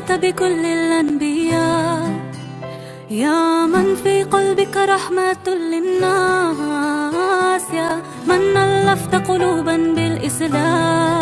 أتيت بكل الأنبياء يا من في قلبك رحمة للناس يا من ألفت قلوبا بالإسلام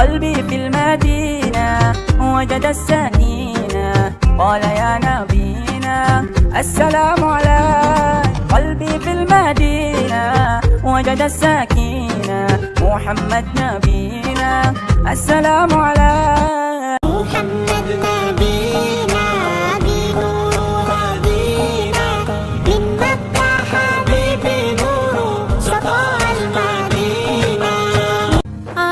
قلبي في المدينة وجد السكينة قال يا نبينا السلام عليك قلبي في المدينة وجد السكينة محمد نبينا السلام عليك محمد نبينا بنور هدينا من مكة حبيبي نور سطع المدينة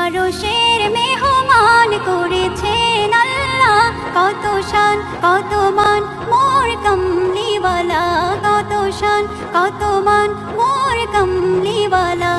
আরশের মেহমান করেছেন আল্লাহ কত শান কত মান মোর কমলিওয়ালা কত শান কত মান মোর কমলিওয়ালা